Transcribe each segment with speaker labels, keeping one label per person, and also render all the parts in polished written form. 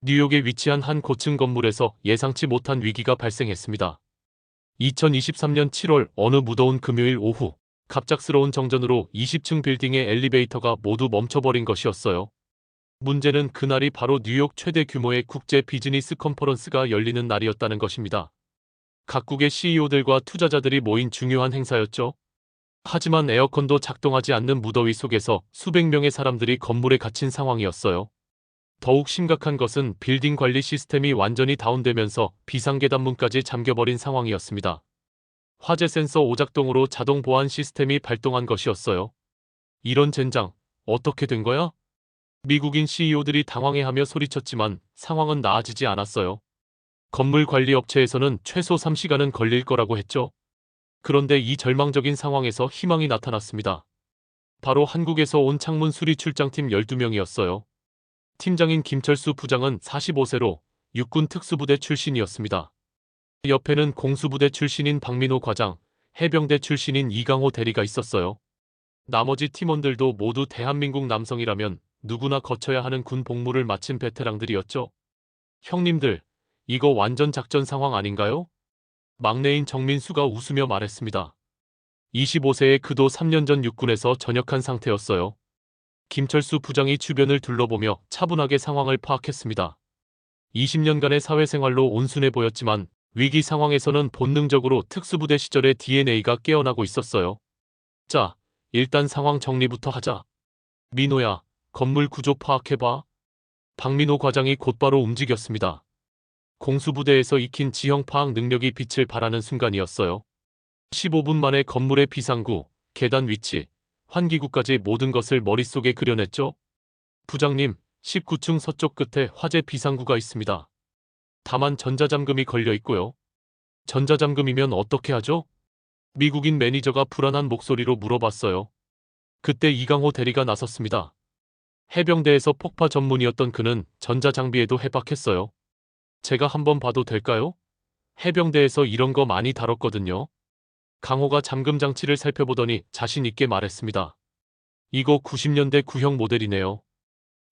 Speaker 1: 뉴욕에 위치한 한 고층 건물에서 예상치 못한 위기가 발생했습니다. 2023년 7월 어느 무더운 금요일 오후, 갑작스러운 정전으로 20층 빌딩의 엘리베이터가 모두 멈춰버린 것이었어요. 문제는 그날이 바로 뉴욕 최대 규모의 국제 비즈니스 컨퍼런스가 열리는 날이었다는 것입니다. 각국의 CEO들과 투자자들이 모인 중요한 행사였죠. 하지만 에어컨도 작동하지 않는 무더위 속에서 수백 명의 사람들이 건물에 갇힌 상황이었어요. 더욱 심각한 것은 빌딩 관리 시스템이 완전히 다운되면서 비상계단문까지 잠겨버린 상황이었습니다. 화재 센서 오작동으로 자동 보안 시스템이 발동한 것이었어요. 이런 젠장, 어떻게 된 거야? 미국인 CEO들이 당황해하며 소리쳤지만 상황은 나아지지 않았어요. 건물 관리 업체에서는 최소 3시간은 걸릴 거라고 했죠. 그런데 이 절망적인 상황에서 희망이 나타났습니다. 바로 한국에서 온 창문 수리 출장팀 12명이었어요. 팀장인 김철수 부장은 45세로 육군 특수부대 출신이었습니다. 옆에는 공수부대 출신인 박민호 과장, 해병대 출신인 이강호 대리가 있었어요. 나머지 팀원들도 모두 대한민국 남성이라면 누구나 거쳐야 하는 군 복무를 마친 베테랑들이었죠. 형님들, 이거 완전 작전 상황 아닌가요? 막내인 정민수가 웃으며 말했습니다. 25세의 그도 3년 전 육군에서 전역한 상태였어요. 김철수 부장이 주변을 둘러보며 차분하게 상황을 파악했습니다. 20년간의 사회생활로 온순해 보였지만 위기 상황에서는 본능적으로 특수부대 시절의 DNA가 깨어나고 있었어요. 자, 일단 상황 정리부터 하자. 민호야, 건물 구조 파악해봐. 박민호 과장이 곧바로 움직였습니다. 공수부대에서 익힌 지형 파악 능력이 빛을 발하는 순간이었어요. 15분 만에 건물의 비상구, 계단 위치, 환기구까지 모든 것을 머릿속에 그려냈죠. 부장님, 19층 서쪽 끝에 화재 비상구가 있습니다. 다만 전자잠금이 걸려 있고요. 전자잠금이면 어떻게 하죠? 미국인 매니저가 불안한 목소리로 물어봤어요. 그때 이강호 대리가 나섰습니다. 해병대에서 폭파 전문이었던 그는 전자장비에도 해박했어요. 제가 한번 봐도 될까요? 해병대에서 이런 거 많이 다뤘거든요. 강호가 잠금 장치를 살펴보더니 자신 있게 말했습니다. 이거 90년대 구형 모델이네요.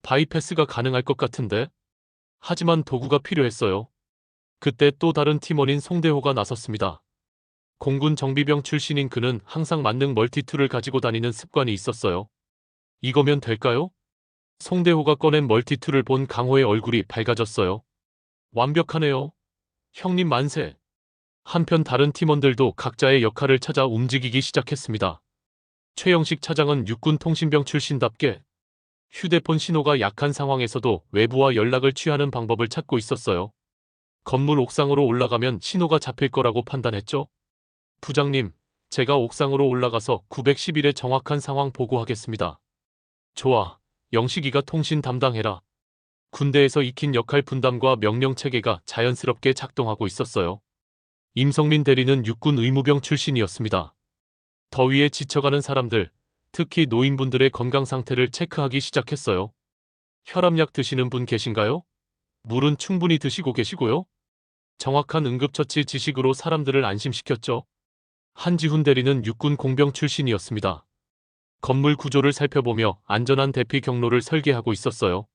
Speaker 1: 바이패스가 가능할 것 같은데? 하지만 도구가 필요했어요. 그때 또 다른 팀원인 송대호가 나섰습니다. 공군 정비병 출신인 그는 항상 만능 멀티툴을 가지고 다니는 습관이 있었어요. 이거면 될까요? 송대호가 꺼낸 멀티툴을 본 강호의 얼굴이 밝아졌어요. 완벽하네요. 형님 만세. 한편 다른 팀원들도 각자의 역할을 찾아 움직이기 시작했습니다. 최영식 차장은 육군 통신병 출신답게 휴대폰 신호가 약한 상황에서도 외부와 연락을 취하는 방법을 찾고 있었어요. 건물 옥상으로 올라가면 신호가 잡힐 거라고 판단했죠. 부장님, 제가 옥상으로 올라가서 911에 정확한 상황 보고하겠습니다. 좋아, 영식이가 통신 담당해라. 군대에서 익힌 역할 분담과 명령 체계가 자연스럽게 작동하고 있었어요. 임성민 대리는 육군 의무병 출신이었습니다. 더위에 지쳐가는 사람들, 특히 노인분들의 건강 상태를 체크하기 시작했어요. 혈압약 드시는 분 계신가요? 물은 충분히 드시고 계시고요. 정확한 응급처치 지식으로 사람들을 안심시켰죠. 한지훈 대리는 육군 공병 출신이었습니다. 건물 구조를 살펴보며 안전한 대피 경로를 설계하고 있었어요.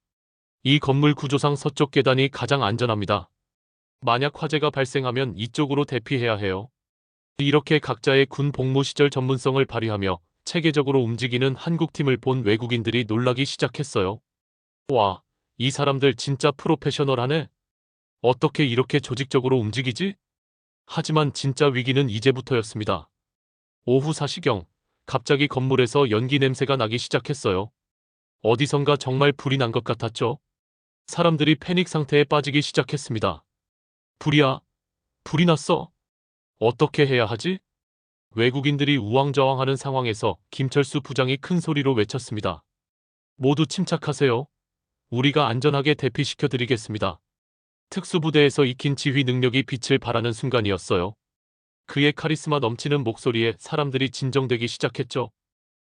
Speaker 1: 이 건물 구조상 서쪽 계단이 가장 안전합니다. 만약 화재가 발생하면 이쪽으로 대피해야 해요. 이렇게 각자의 군 복무 시절 전문성을 발휘하며 체계적으로 움직이는 한국팀을 본 외국인들이 놀라기 시작했어요. 와, 이 사람들 진짜 프로페셔널하네. 어떻게 이렇게 조직적으로 움직이지? 하지만 진짜 위기는 이제부터였습니다. 오후 4시경, 갑자기 건물에서 연기 냄새가 나기 시작했어요. 어디선가 정말 불이 난 것 같았죠. 사람들이 패닉 상태에 빠지기 시작했습니다. 불이야. 불이 났어. 어떻게 해야 하지? 외국인들이 우왕좌왕하는 상황에서 김철수 부장이 큰 소리로 외쳤습니다. 모두 침착하세요. 우리가 안전하게 대피시켜드리겠습니다. 특수부대에서 익힌 지휘 능력이 빛을 발하는 순간이었어요. 그의 카리스마 넘치는 목소리에 사람들이 진정되기 시작했죠.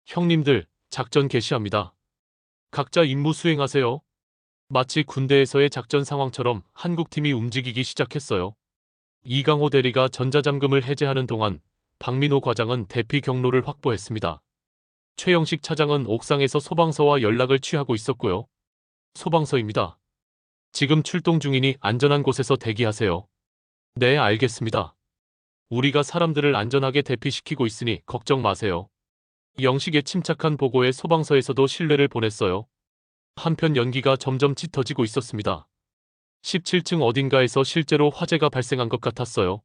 Speaker 1: 형님들, 작전 개시합니다. 각자 임무 수행하세요. 마치 군대에서의 작전 상황처럼 한국팀이 움직이기 시작했어요. 이강호 대리가 전자잠금을 해제하는 동안 박민호 과장은 대피 경로를 확보했습니다. 최영식 차장은 옥상에서 소방서와 연락을 취하고 있었고요. 소방서입니다. 지금 출동 중이니 안전한 곳에서 대기하세요. 네, 알겠습니다. 우리가 사람들을 안전하게 대피시키고 있으니 걱정 마세요. 영식의 침착한 보고에 소방서에서도 신뢰를 보냈어요. 한편 연기가 점점 짙어지고 있었습니다. 17층 어딘가에서 실제로 화재가 발생한 것 같았어요.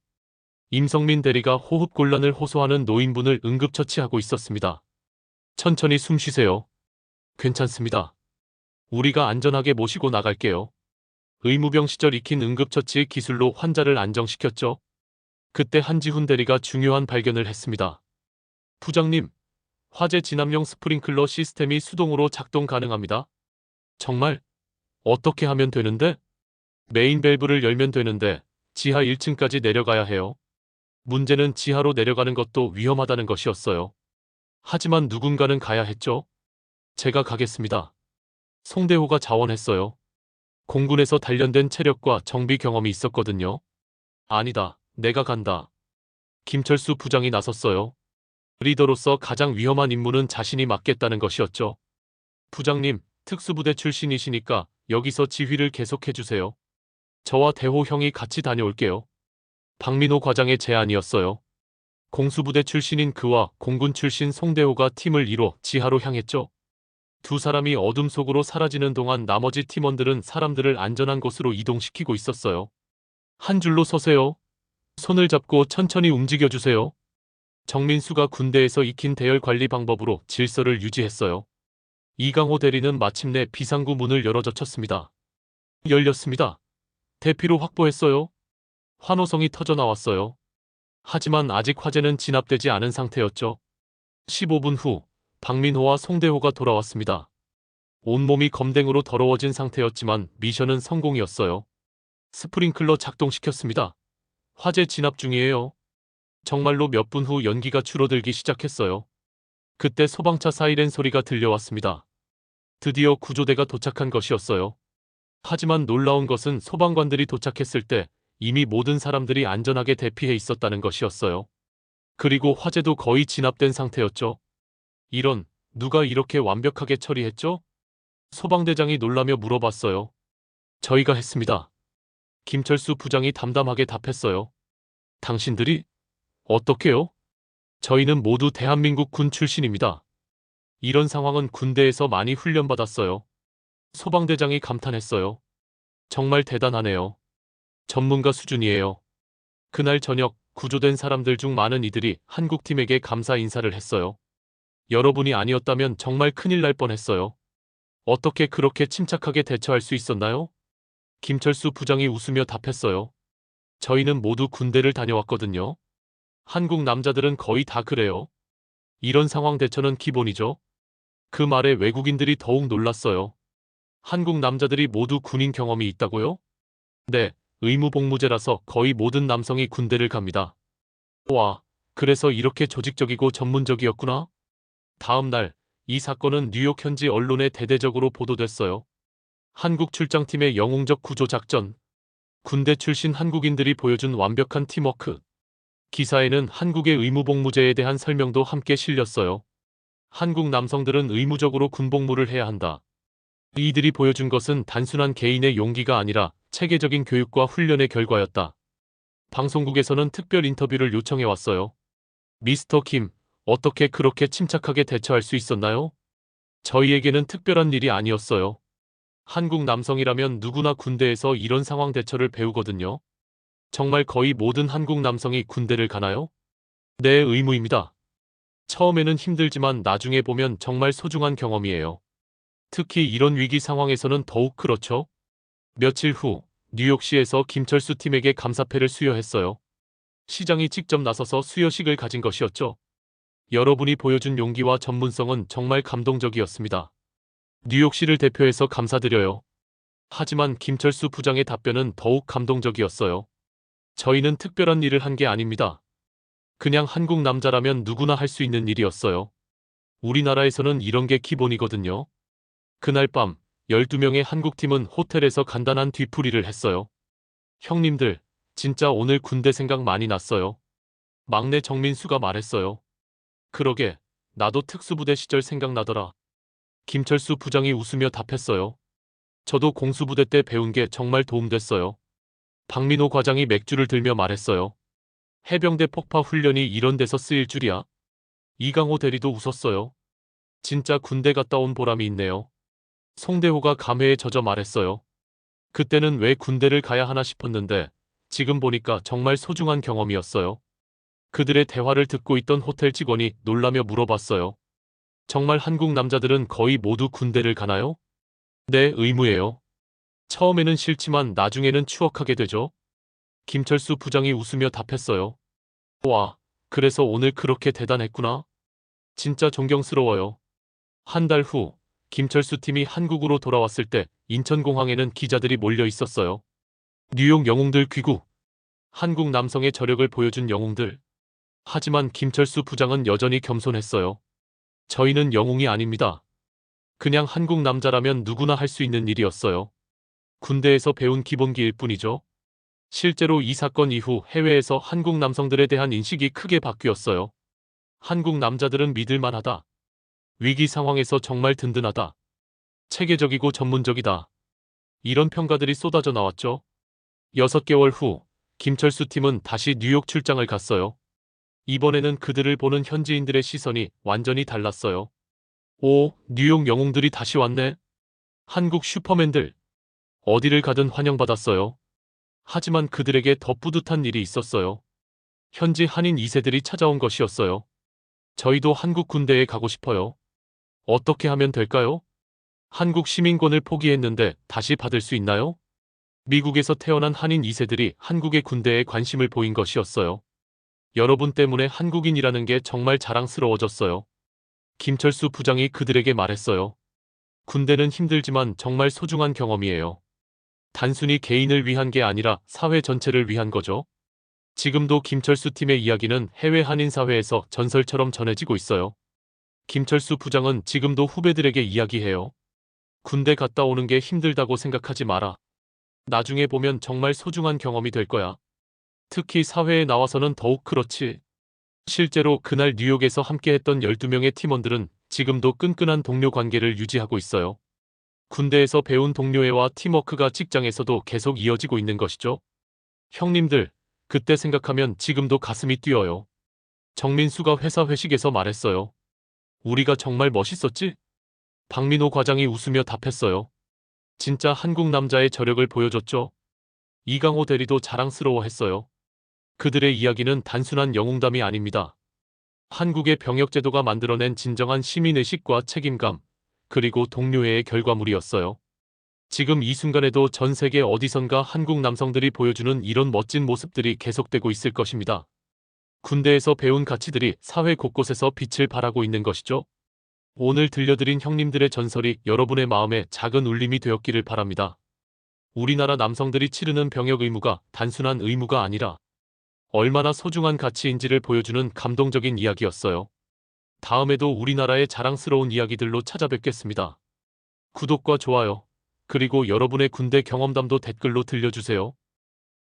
Speaker 1: 임성민 대리가 호흡곤란을 호소하는 노인분을 응급처치하고 있었습니다. 천천히 숨 쉬세요. 괜찮습니다. 우리가 안전하게 모시고 나갈게요. 의무병 시절 익힌 응급처치의 기술로 환자를 안정시켰죠. 그때 한지훈 대리가 중요한 발견을 했습니다. 부장님, 화재 진압용 스프링클러 시스템이 수동으로 작동 가능합니다. 정말? 어떻게 하면 되는데? 메인 밸브를 열면 되는데 지하 1층까지 내려가야 해요. 문제는 지하로 내려가는 것도 위험하다는 것이었어요. 하지만 누군가는 가야 했죠. 제가 가겠습니다. 송대호가 자원했어요. 공군에서 단련된 체력과 정비 경험이 있었거든요. 아니다, 내가 간다. 김철수 부장이 나섰어요. 리더로서 가장 위험한 임무는 자신이 맡겠다는 것이었죠. 부장님, 특수부대 출신이시니까 여기서 지휘를 계속해주세요. 저와 대호 형이 같이 다녀올게요. 박민호 과장의 제안이었어요. 공수부대 출신인 그와 공군 출신 송대호가 팀을 이뤄 지하로 향했죠. 두 사람이 어둠 속으로 사라지는 동안 나머지 팀원들은 사람들을 안전한 곳으로 이동시키고 있었어요. 한 줄로 서세요. 손을 잡고 천천히 움직여주세요. 정민수가 군대에서 익힌 대열 관리 방법으로 질서를 유지했어요. 이강호 대리는 마침내 비상구 문을 열어젖혔습니다. 열렸습니다. 대피로 확보했어요. 환호성이 터져 나왔어요. 하지만 아직 화재는 진압되지 않은 상태였죠. 15분 후 박민호와 송대호가 돌아왔습니다. 온몸이 검댕으로 더러워진 상태였지만 미션은 성공이었어요. 스프링클러 작동시켰습니다. 화재 진압 중이에요. 정말로 몇 분 후 연기가 줄어들기 시작했어요. 그때 소방차 사이렌 소리가 들려왔습니다. 드디어 구조대가 도착한 것이었어요. 하지만 놀라운 것은 소방관들이 도착했을 때 이미 모든 사람들이 안전하게 대피해 있었다는 것이었어요. 그리고 화재도 거의 진압된 상태였죠. 이런, 누가 이렇게 완벽하게 처리했죠? 소방대장이 놀라며 물어봤어요. 저희가 했습니다. 김철수 부장이 담담하게 답했어요. 당신들이? 어떻게요? 저희는 모두 대한민국 군 출신입니다. 이런 상황은 군대에서 많이 훈련받았어요. 소방대장이 감탄했어요. 정말 대단하네요. 전문가 수준이에요. 그날 저녁 구조된 사람들 중 많은 이들이 한국팀에게 감사 인사를 했어요. 여러분이 아니었다면 정말 큰일 날 뻔했어요. 어떻게 그렇게 침착하게 대처할 수 있었나요? 김철수 부장이 웃으며 답했어요. 저희는 모두 군대를 다녀왔거든요. 한국 남자들은 거의 다 그래요. 이런 상황 대처는 기본이죠. 그 말에 외국인들이 더욱 놀랐어요. 한국 남자들이 모두 군인 경험이 있다고요? 네, 의무복무제라서 거의 모든 남성이 군대를 갑니다. 와, 그래서 이렇게 조직적이고 전문적이었구나? 다음 날, 이 사건은 뉴욕 현지 언론에 대대적으로 보도됐어요. 한국 출장팀의 영웅적 구조작전. 군대 출신 한국인들이 보여준 완벽한 팀워크. 기사에는 한국의 의무복무제에 대한 설명도 함께 실렸어요. 한국 남성들은 의무적으로 군복무를 해야 한다. 이들이 보여준 것은 단순한 개인의 용기가 아니라 체계적인 교육과 훈련의 결과였다. 방송국에서는 특별 인터뷰를 요청해왔어요. 미스터 김, 어떻게 그렇게 침착하게 대처할 수 있었나요? 저희에게는 특별한 일이 아니었어요. 한국 남성이라면 누구나 군대에서 이런 상황 대처를 배우거든요. 정말 거의 모든 한국 남성이 군대를 가나요? 네, 의무입니다. 처음에는 힘들지만 나중에 보면 정말 소중한 경험이에요. 특히 이런 위기 상황에서는 더욱 그렇죠. 며칠 후 뉴욕시에서 김철수 팀에게 감사패를 수여했어요. 시장이 직접 나서서 수여식을 가진 것이었죠. 여러분이 보여준 용기와 전문성은 정말 감동적이었습니다. 뉴욕시를 대표해서 감사드려요. 하지만 김철수 부장의 답변은 더욱 감동적이었어요. 저희는 특별한 일을 한 게 아닙니다. 그냥 한국 남자라면 누구나 할 수 있는 일이었어요. 우리나라에서는 이런 게 기본이거든요. 그날 밤 12명의 한국팀은 호텔에서 간단한 뒤풀이를 했어요. 형님들, 진짜 오늘 군대 생각 많이 났어요. 막내 정민수가 말했어요. 그러게, 나도 특수부대 시절 생각나더라. 김철수 부장이 웃으며 답했어요. 저도 공수부대 때 배운 게 정말 도움됐어요. 박민호 과장이 맥주를 들며 말했어요. 해병대 폭파 훈련이 이런 데서 쓰일 줄이야. 이강호 대리도 웃었어요. 진짜 군대 갔다 온 보람이 있네요. 송대호가 감회에 젖어 말했어요. 그때는 왜 군대를 가야 하나 싶었는데 지금 보니까 정말 소중한 경험이었어요. 그들의 대화를 듣고 있던 호텔 직원이 놀라며 물어봤어요. 정말 한국 남자들은 거의 모두 군대를 가나요? 네, 의무예요. 처음에는 싫지만 나중에는 추억하게 되죠. 김철수 부장이 웃으며 답했어요. 와, 그래서 오늘 그렇게 대단했구나. 진짜 존경스러워요. 한 달 후, 김철수 팀이 한국으로 돌아왔을 때 인천공항에는 기자들이 몰려 있었어요. 뉴욕 영웅들 귀국. 한국 남성의 저력을 보여준 영웅들. 하지만 김철수 부장은 여전히 겸손했어요. 저희는 영웅이 아닙니다. 그냥 한국 남자라면 누구나 할 수 있는 일이었어요. 군대에서 배운 기본기일 뿐이죠. 실제로 이 사건 이후 해외에서 한국 남성들에 대한 인식이 크게 바뀌었어요. 한국 남자들은 믿을만하다. 위기 상황에서 정말 든든하다. 체계적이고 전문적이다. 이런 평가들이 쏟아져 나왔죠. 6개월 후, 김철수 팀은 다시 뉴욕 출장을 갔어요. 이번에는 그들을 보는 현지인들의 시선이 완전히 달랐어요. 오, 뉴욕 영웅들이 다시 왔네. 한국 슈퍼맨들. 어디를 가든 환영받았어요. 하지만 그들에게 더 뿌듯한 일이 있었어요. 현지 한인 2세들이 찾아온 것이었어요. 저희도 한국 군대에 가고 싶어요. 어떻게 하면 될까요? 한국 시민권을 포기했는데 다시 받을 수 있나요? 미국에서 태어난 한인 2세들이 한국의 군대에 관심을 보인 것이었어요. 여러분 때문에 한국인이라는 게 정말 자랑스러워졌어요. 김철수 부장이 그들에게 말했어요. 군대는 힘들지만 정말 소중한 경험이에요. 단순히 개인을 위한 게 아니라 사회 전체를 위한 거죠. 지금도 김철수 팀의 이야기는 해외 한인 사회에서 전설처럼 전해지고 있어요. 김철수 부장은 지금도 후배들에게 이야기해요. 군대 갔다 오는 게 힘들다고 생각하지 마라. 나중에 보면 정말 소중한 경험이 될 거야. 특히 사회에 나와서는 더욱 그렇지. 실제로 그날 뉴욕에서 함께했던 12명의 팀원들은 지금도 끈끈한 동료 관계를 유지하고 있어요. 군대에서 배운 동료애와 팀워크가 직장에서도 계속 이어지고 있는 것이죠. 형님들, 그때 생각하면 지금도 가슴이 뛰어요. 정민수가 회사 회식에서 말했어요. 우리가 정말 멋있었지? 박민호 과장이 웃으며 답했어요. 진짜 한국 남자의 저력을 보여줬죠. 이강호 대리도 자랑스러워했어요. 그들의 이야기는 단순한 영웅담이 아닙니다. 한국의 병역제도가 만들어낸 진정한 시민의식과 책임감, 그리고 동료애의 결과물이었어요. 지금 이 순간에도 전 세계 어디선가 한국 남성들이 보여주는 이런 멋진 모습들이 계속되고 있을 것입니다. 군대에서 배운 가치들이 사회 곳곳에서 빛을 발하고 있는 것이죠. 오늘 들려드린 형님들의 전설이 여러분의 마음에 작은 울림이 되었기를 바랍니다. 우리나라 남성들이 치르는 병역 의무가 단순한 의무가 아니라 얼마나 소중한 가치인지를 보여주는 감동적인 이야기였어요. 다음에도 우리나라의 자랑스러운 이야기들로 찾아뵙겠습니다. 구독과 좋아요, 그리고 여러분의 군대 경험담도 댓글로 들려주세요.